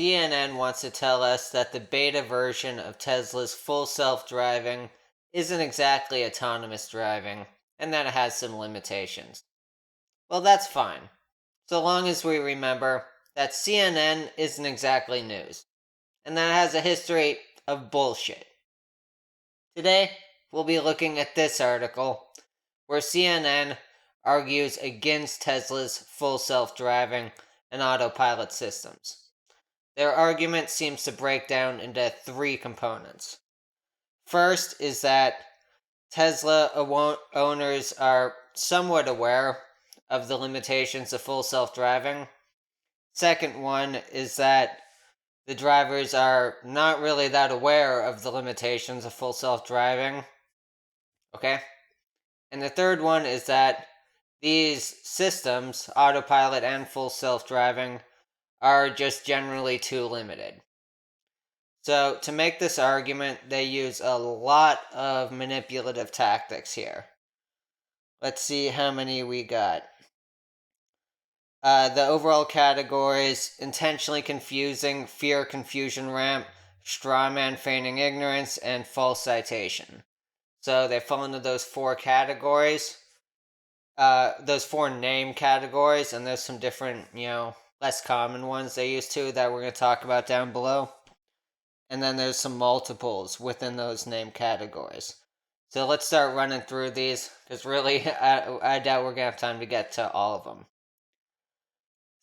CNN wants to tell us that the beta version of Tesla's full self-driving isn't exactly autonomous driving, and that it has some limitations. Well, that's fine, so long as we remember that CNN isn't exactly news, and that it has a history of bullshit. Today, we'll be looking at this article, where CNN argues against Tesla's full self-driving and autopilot systems. Their argument seems to break down into three components. First is that Tesla owners are somewhat aware of the limitations of full self-driving. Second one is that the drivers are not really that aware of the limitations of full self-driving. Okay? And the third one is that these systems, autopilot and full self-driving, are just generally too limited. So, to make this argument, they use a lot of manipulative tactics here. Let's see how many we got. The overall categories: intentionally confusing, fear confusion ramp, strawman feigning ignorance, and false citation. So, they fall into those four categories. Those four name categories, and there's some different, less common ones they use too that we're going to talk about down below. And then there's some multiples within those name categories. So let's start running through these, because really, I doubt we're going to have time to get to all of them.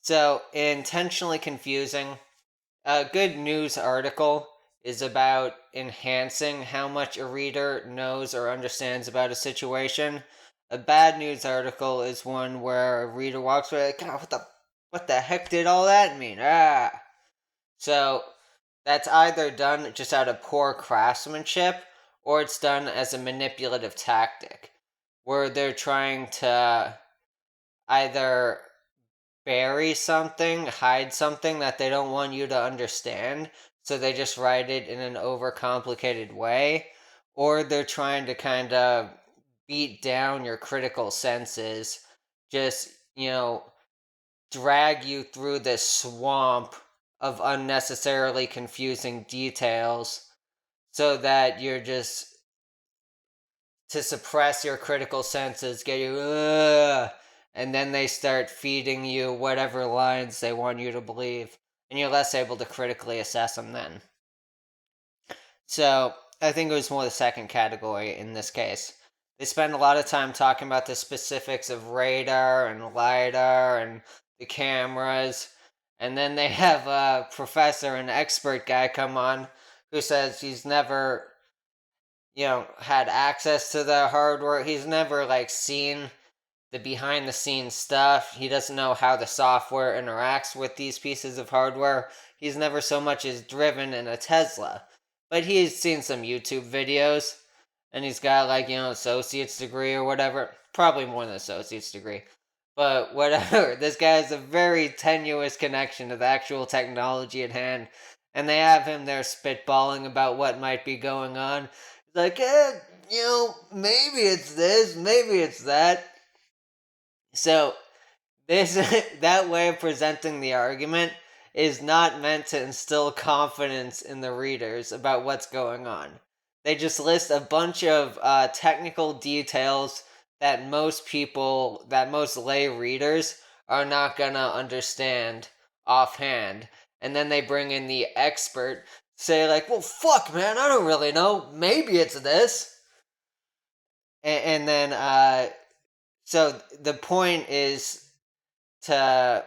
So, intentionally confusing. A good news article is about enhancing how much a reader knows or understands about a situation. A bad news article is one where a reader walks away like, God, what the heck did all that mean? So, that's either done just out of poor craftsmanship, or it's done as a manipulative tactic, where they're trying to either bury something, hide something that they don't want you to understand, so they just write it in an overcomplicated way, or they're trying to kind of beat down your critical senses, just, drag you through this swamp of unnecessarily confusing details so that you're just to suppress your critical senses, get you, and then they start feeding you whatever lines they want you to believe, and you're less able to critically assess them then. So, I think it was more the second category in this case. They spend a lot of time talking about the specifics of radar and LiDAR and the cameras, and then they have a professor, an expert guy, come on who says he's never, had access to the hardware. He's never, seen the behind the scenes stuff. He doesn't know how the software interacts with these pieces of hardware. He's never so much as driven in a Tesla. But he's seen some YouTube videos, and he's got, associate's degree or whatever. Probably more than associate's degree. But whatever, this guy has a very tenuous connection to the actual technology at hand, and they have him there spitballing about what might be going on. He's like, maybe it's this, maybe it's that. So, this that way of presenting the argument is not meant to instill confidence in the readers about what's going on. They just list a bunch of technical details that most lay readers are not gonna understand offhand. And then they bring in the expert, say well, fuck, man, I don't really know. Maybe it's this. And then, so the point is to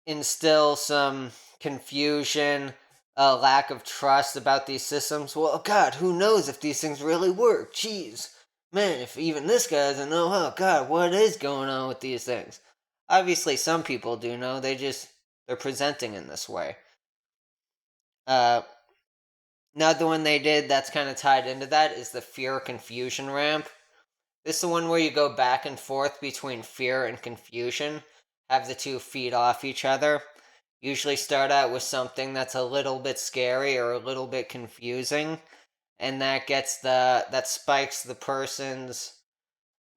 instill some confusion, a lack of trust about these systems. Well, God, who knows if these things really work? Jeez. Man, if even this guy doesn't know, oh God, what is going on with these things? Obviously, some people do know. They're presenting in this way. Another one they did that's kind of tied into that is the fear confusion ramp. This is the one where you go back and forth between fear and confusion, have the two feed off each other. Usually start out with something that's a little bit scary or a little bit confusing, and that spikes the person's,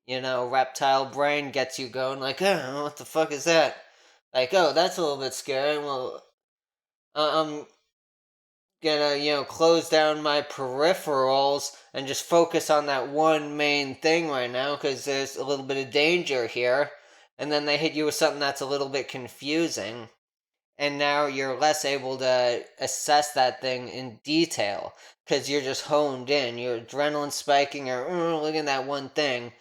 reptile brain, gets you going oh, what the fuck is that? Like, oh, that's a little bit scary. Well, I'm gonna, close down my peripherals and just focus on that one main thing right now because there's a little bit of danger here. And then they hit you with something that's a little bit confusing. And now you're less able to assess that thing in detail because you're just honed in. Your adrenaline spiking, or look at that one thing.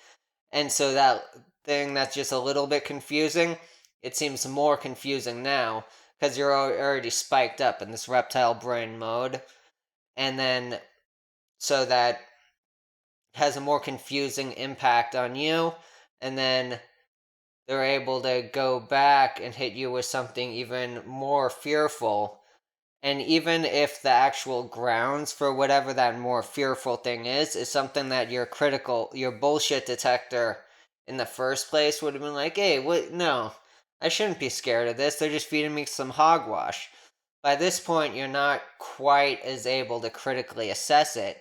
And so that thing that's just a little bit confusing, it seems more confusing now because you're already spiked up in this reptile brain mode. And then so that has a more confusing impact on you. And then they're able to go back and hit you with something even more fearful. And even if the actual grounds for whatever that more fearful thing is something that your bullshit detector in the first place would have been like, hey, what? No, I shouldn't be scared of this. They're just feeding me some hogwash. By this point, you're not quite as able to critically assess it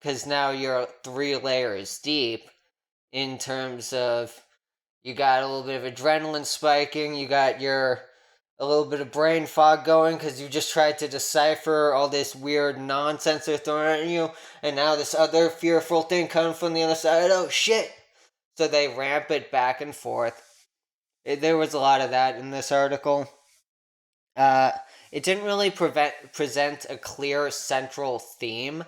because now you're 3 layers deep in terms of you got a little bit of adrenaline spiking, you got a little bit of brain fog going because you just tried to decipher all this weird nonsense they're throwing at you, and now this other fearful thing coming from the other side. Oh shit! So they ramp it back and forth. There was a lot of that in this article. Uh, it didn't really present a clear central theme.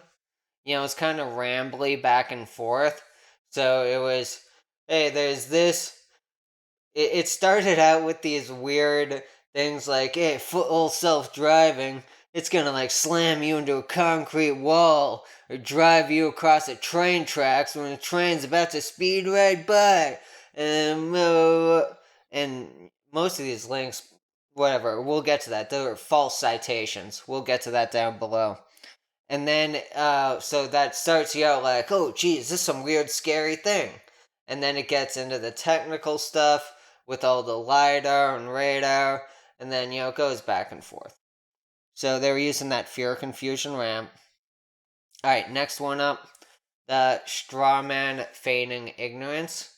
It's kind of rambly back and forth. So it was, hey, there's this. It started out with these weird things like, hey, full self-driving, it's gonna like slam you into a concrete wall or drive you across the train tracks when the train's about to speed right by. And most of these links, whatever, we'll get to that. They're false citations. We'll get to that down below. And then, so that starts you out like, oh, geez, this is some weird, scary thing. And then it gets into the technical stuff with all the LiDAR and radar, and then, it goes back and forth. So they were using that fear confusion ramp. Alright, next one up, the strawman feigning ignorance.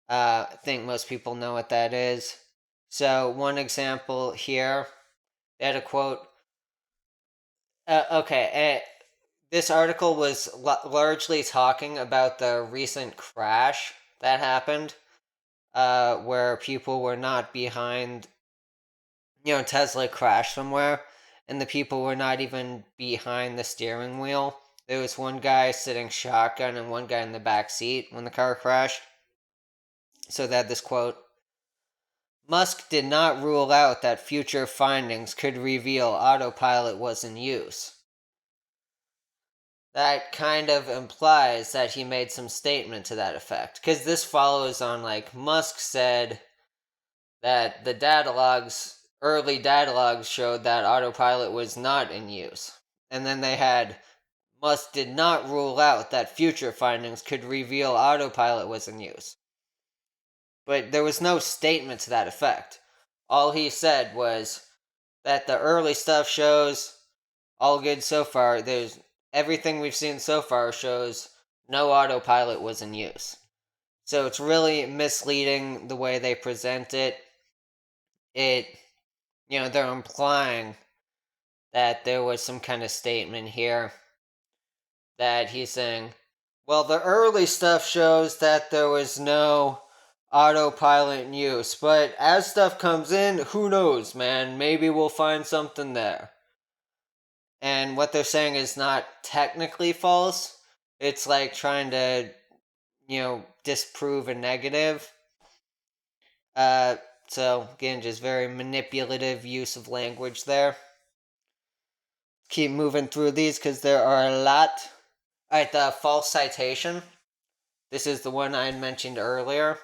I think most people know what that is. So, one example here, they had a quote. This article was largely talking about the recent crash that happened, where people were not behind. Tesla crashed somewhere, and the people were not even behind the steering wheel. There was one guy sitting shotgun and one guy in the back seat when the car crashed. So they had this quote. Musk did not rule out that future findings could reveal Autopilot was in use. That kind of implies that he made some statement to that effect. Because this follows on, like, Musk said that the early data logs showed that Autopilot was not in use. And then they had, Musk did not rule out that future findings could reveal Autopilot was in use. But there was no statement to that effect. All he said was that the early stuff shows all good so far. Everything we've seen so far shows no autopilot was in use. So it's really misleading the way they present it. They're implying that there was some kind of statement here that he's saying, well, the early stuff shows that there was no autopilot in use, but as stuff comes in, who knows, man? Maybe we'll find something there. And what they're saying is not technically false. It's like trying to, disprove a negative. So again, just very manipulative use of language there. Keep moving through these because there are a lot. Alright, the false citation. This is the one I had mentioned earlier.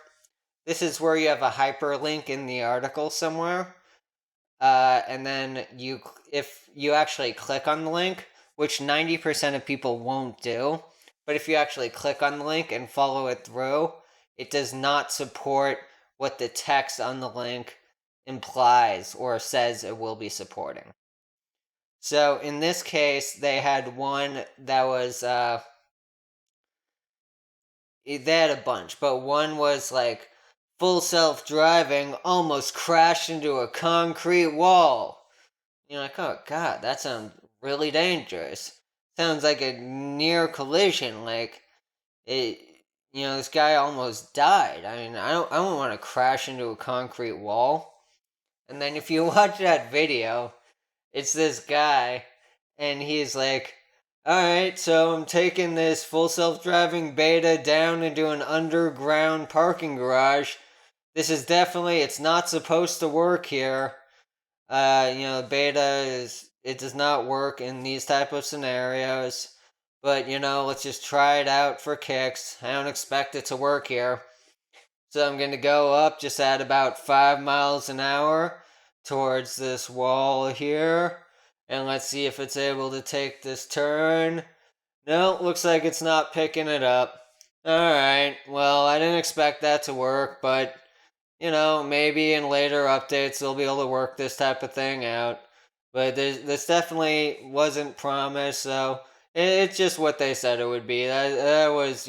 This is where you have a hyperlink in the article somewhere. And then if you actually click on the link, which 90% of people won't do, but if you actually click on the link and follow it through, it does not support what the text on the link implies or says it will be supporting. So in this case, they had one that was, they had a bunch, but one was like full self-driving almost crashed into a concrete wall. You're like, oh god, that sounds really dangerous. Sounds like a near collision, like it this guy almost died. I mean, I don't want to crash into a concrete wall. And then if you watch that video, it's this guy and he's like, alright, so I'm taking this full self-driving beta down into an underground parking garage. This is definitely, it's not supposed to work here. Beta it does not work in these type of scenarios. But, let's just try it out for kicks. I don't expect it to work here. So I'm going to go up just at about 5 miles an hour towards this wall here. And let's see if it's able to take this turn. No, looks like it's not picking it up. Alright, well, I didn't expect that to work, but, maybe in later updates they'll be able to work this type of thing out. But this definitely wasn't promised, so it's just what they said it would be. That was,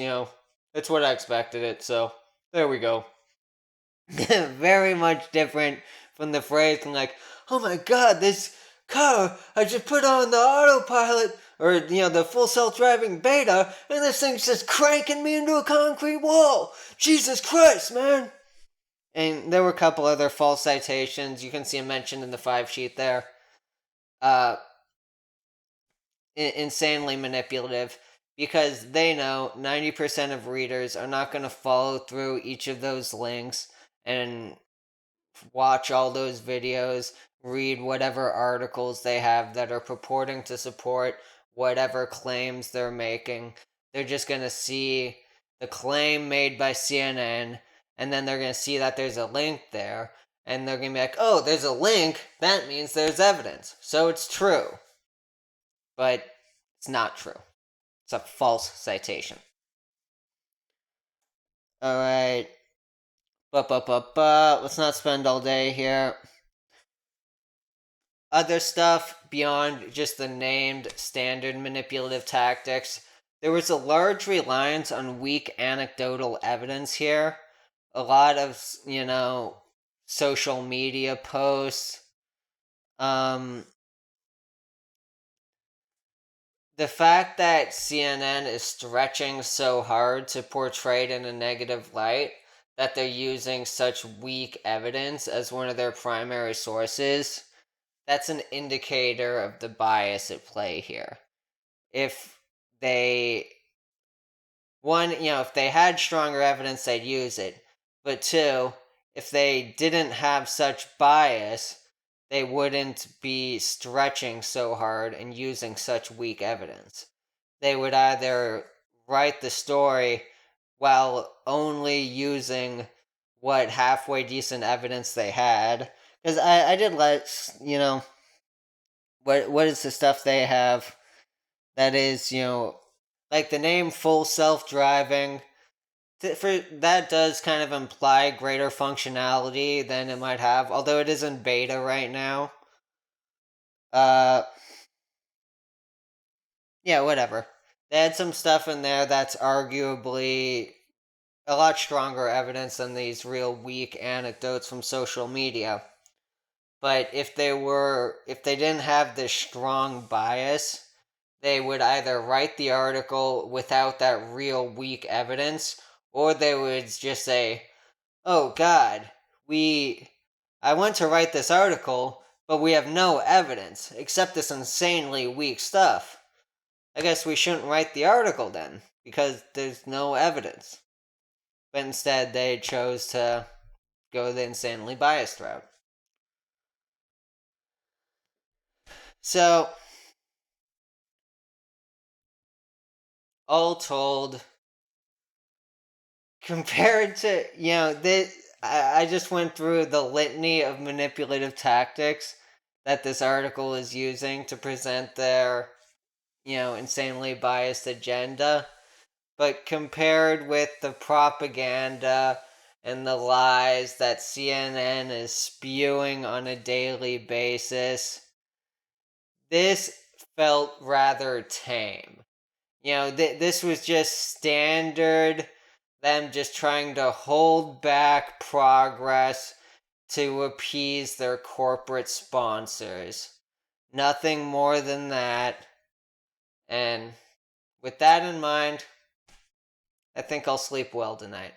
it's what I expected it, so there we go. Very much different from the phrase like, oh my god, this car, I just put on the autopilot, or, the full self-driving beta, and this thing's just cranking me into a concrete wall. Jesus Christ, man. And there were a couple other false citations. You can see them mentioned in the 5 sheet there. Insanely manipulative, because they know 90% of readers are not going to follow through each of those links and watch all those videos, read whatever articles they have that are purporting to support whatever claims they're making. They're just going to see the claim made by CNN, and then they're going to see that there's a link there, and they're going to be like, oh, there's a link, that means there's evidence, so it's true. But it's not true. It's a false citation. Alright. Let's not spend all day here. Other stuff beyond just the named standard manipulative tactics. There was a large reliance on weak anecdotal evidence here. A lot of, social media posts. The fact that CNN is stretching so hard to portray it in a negative light, that they're using such weak evidence as one of their primary sources, that's an indicator of the bias at play here. If they, one, if they had stronger evidence, they'd use it. But two, if they didn't have such bias, they wouldn't be stretching so hard and using such weak evidence. They would either write the story while only using what halfway decent evidence they had. Because I did what is the stuff they have that is, like the name full self-driving. For that does kind of imply greater functionality than it might have, although it is in beta right now. Yeah, whatever. They had some stuff in there that's arguably a lot stronger evidence than these real weak anecdotes from social media. But if they didn't have this strong bias, they would either write the article without that real weak evidence, or they would just say, oh god, I went to write this article, but we have no evidence, except this insanely weak stuff. I guess we shouldn't write the article then, because there's no evidence. But instead, they chose to go the insanely biased route. So, all told, compared to, I just went through the litany of manipulative tactics that this article is using to present their, insanely biased agenda. But compared with the propaganda and the lies that CNN is spewing on a daily basis, this felt rather tame. This was just standard them just trying to hold back progress to appease their corporate sponsors. Nothing more than that. And with that in mind, I think I'll sleep well tonight.